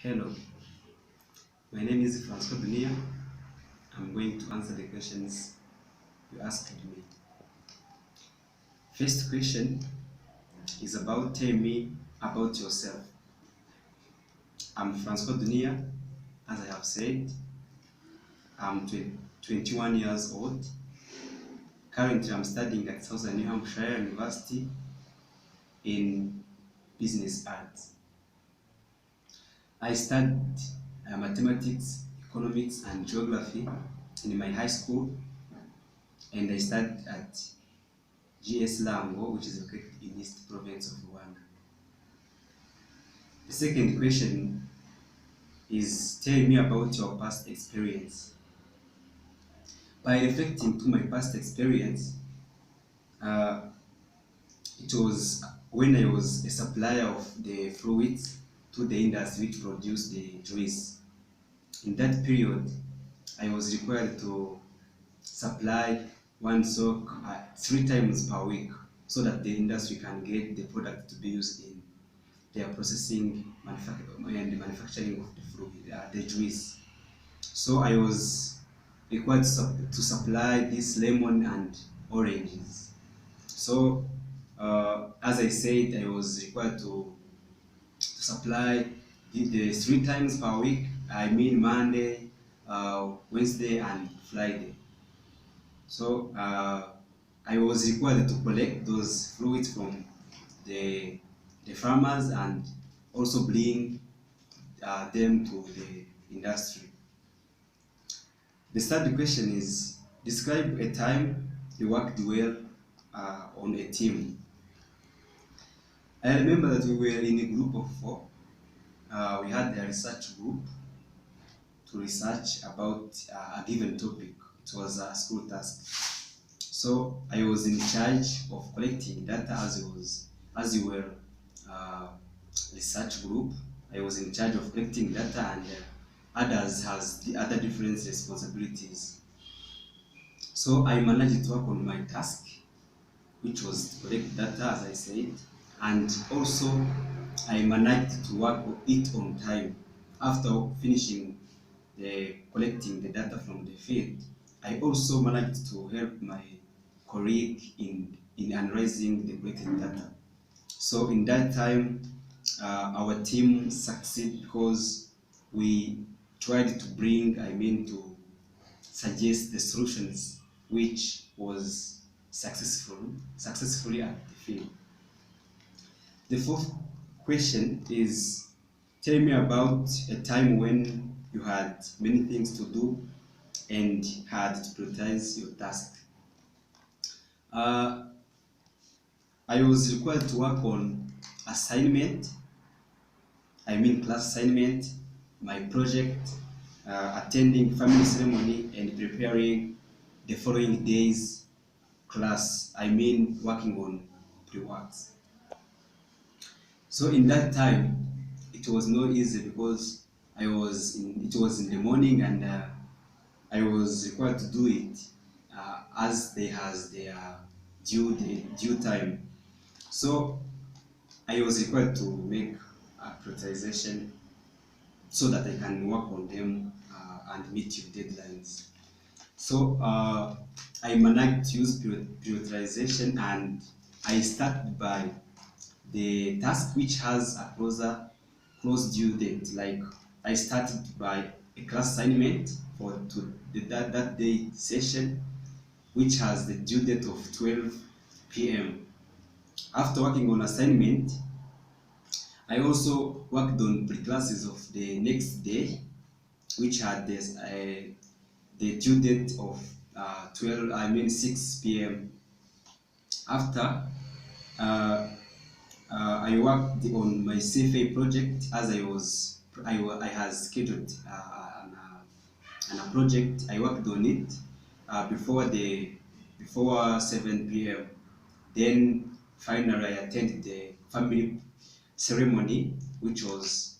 Hello, my name is Francois Own. I'm going to answer the questions you asked me. First question is about tell me about yourself. I'm Francois Own, as I have said. I'm 21 years old. Currently, I'm studying at Southern New Hampshire University in Business Arts. I studied mathematics, economics, and geography in my high school, and I studied at GS Lango, which is located in East Province of Rwanda. The second question is tell me about your past experience. By reflecting to my past experience, uh, it was when I was a supplier of the fluids to the industry which produced the juice. In that period, I was required to supply one soak 3 times per week so that the industry can get the product to be used in their processing and the manufacturing of the fruit, the juice. So I was required to supply this lemon and oranges. So as I said, I was required to supply the 3 times per week. I mean Monday, Wednesday, and Friday. So I was required to collect those fluids from the farmers and also bring them to the industry. The third question is describe a time you worked well on a team. I remember that we were in a group of 4. We had a research group to research about a given topic. It was a school task. So I was in charge of collecting data as you were research group. I was in charge of collecting data, and others has the other different responsibilities. So I managed to work on my task, which was to collect data, as I said, and also I managed to work it on time. After finishing collecting the data from the field, I also managed to help my colleague in analyzing the collected data. So in that time, our team succeeded because we tried to to suggest the solutions which was successfully at the field. The fourth question is tell me about a time when you had many things to do and had to prioritize your task. I was required to work on assignment, class assignment, my project, attending family ceremony, and preparing the following day's class, working on pre-works. So in that time, it was not easy because it was in the morning, and I was required to do it as they has their due time. So I was required to make a prioritization so that I can work on them and meet your deadlines. So I managed to use prioritization, and I started by the task which has a close due date. Like I started by a class assignment for that day session, which has the due date of 12 p.m. After working on assignment, I also worked on pre-classes of the next day, which had the due date of 6 p.m. After I worked on my CFA project as I had scheduled a project. I worked on it before 7 p.m. Then finally I attended the family ceremony, which was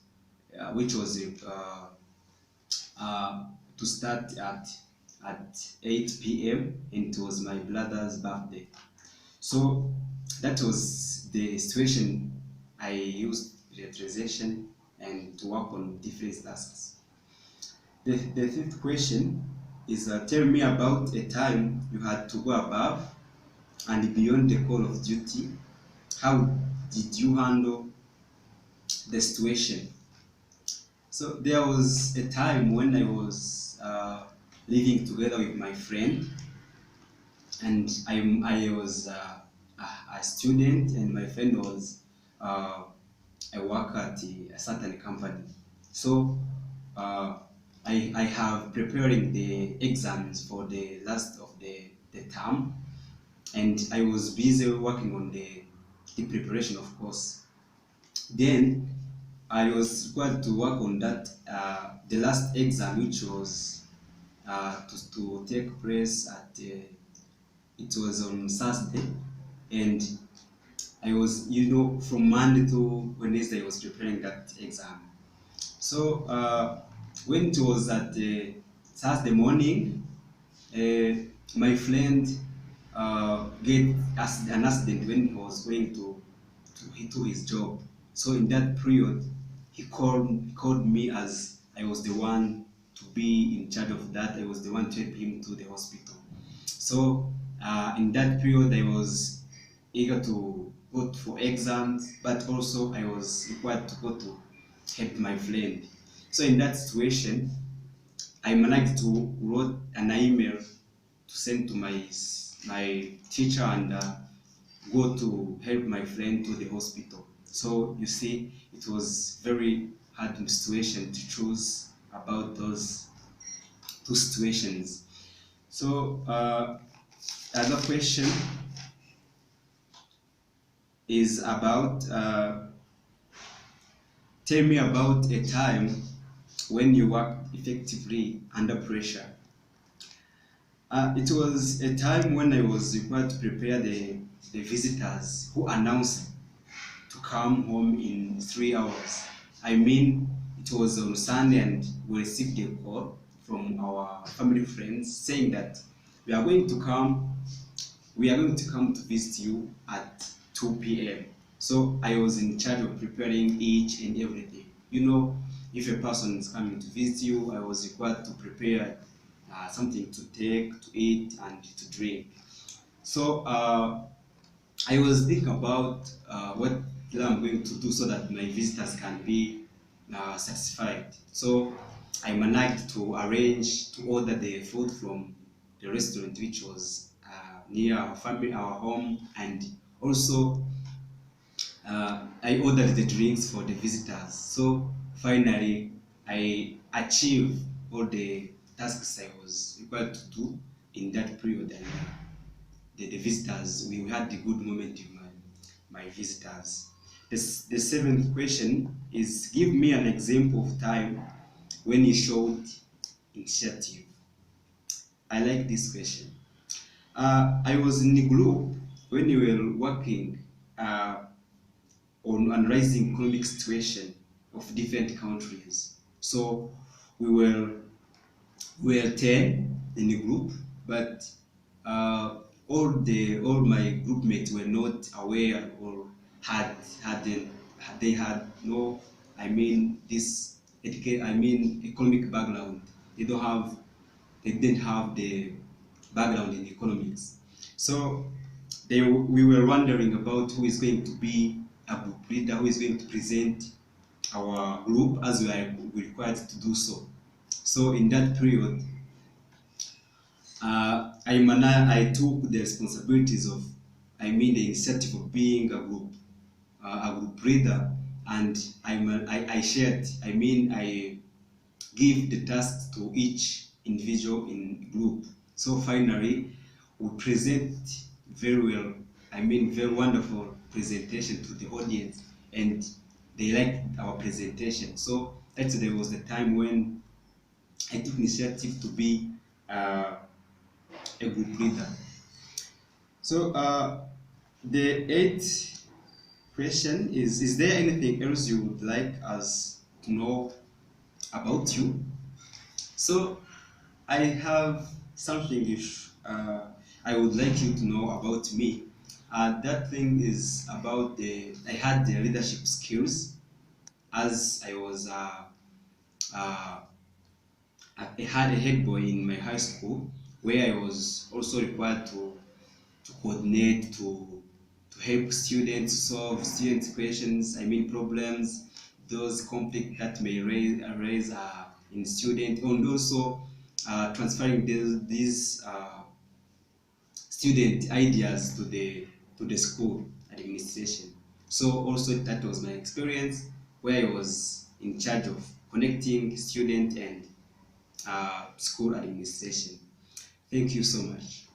to start at 8 p.m. and it was my brother's birthday. So that was the situation. I used prioritization and to work on different tasks. The fifth question is tell me about a time you had to go above and beyond the call of duty. How did you handle the situation? So there was a time when I was living together with my friend, and I was a student, and my friend was uh, a worker at a certain company. So uh, I have preparing the exams for the last of the term, and I was busy working on the preparation, of course. Then I was required to work on that the last exam, which was to take place at it was on Thursday, and I was, from Monday to Wednesday I was preparing that exam. So when it was at Thursday morning, my friend get an accident when he was going to his job. So in that period, he called me, as I was the one to be in charge of that. I was the one to help him to the hospital. So in that period, I was eager to go for exams, but also I was required to go to help my friend. So in that situation, I managed to wrote an email to send to my teacher, and go to help my friend to the hospital. So you see, it was very hard situation to choose about those two situations. So another question is about tell me about a time when you worked effectively under pressure. It was a time when I was required to prepare the visitors who announced to come home in 3 hours. I mean, it was on Sunday, and we received a call from our family friends saying that we are going to come, we are going to come to visit you at 2 p.m. So I was in charge of preparing each and everything. If a person is coming to visit you, I was required to prepare something to take, to eat, and to drink. So I was thinking about what I'm going to do so that my visitors can be satisfied. So I managed to arrange to order the food from the restaurant, which was near our family, our home, and also I ordered the drinks for the visitors. So finally, I achieved all the tasks I was required to do in that period, and the visitors, we had the good moment with my visitors. The seventh question is give me an example of time when you showed initiative. I like this question. I was in the group when we were working on analyzing economic situation of different countries. So we were 10 in the group, but all my group mates were not aware, or they had no, I mean, this economic background. They didn't have the background in economics. So we were wondering about who is going to be a group leader, who is going to present our group, as we are required to do so. So in that period, I took the responsibilities of, the initiative of being a group leader, and I shared, I give the tasks to each individual in group. So finally, we present very well, very wonderful presentation to the audience, and they liked our presentation. So actually, there was a time when I took initiative to be a group leader. So the eighth question is there anything else you would like us to know about you? So I have something I would like you to know about me. That thing is about I had the leadership skills. as I was uh, I had a head boy in my high school where I was also required to coordinate, to help students solve students' questions, I mean problems, those conflicts that may arise in student, and also transferring these student ideas to the school administration. So also that was my experience where I was in charge of connecting student and school administration. Thank you so much.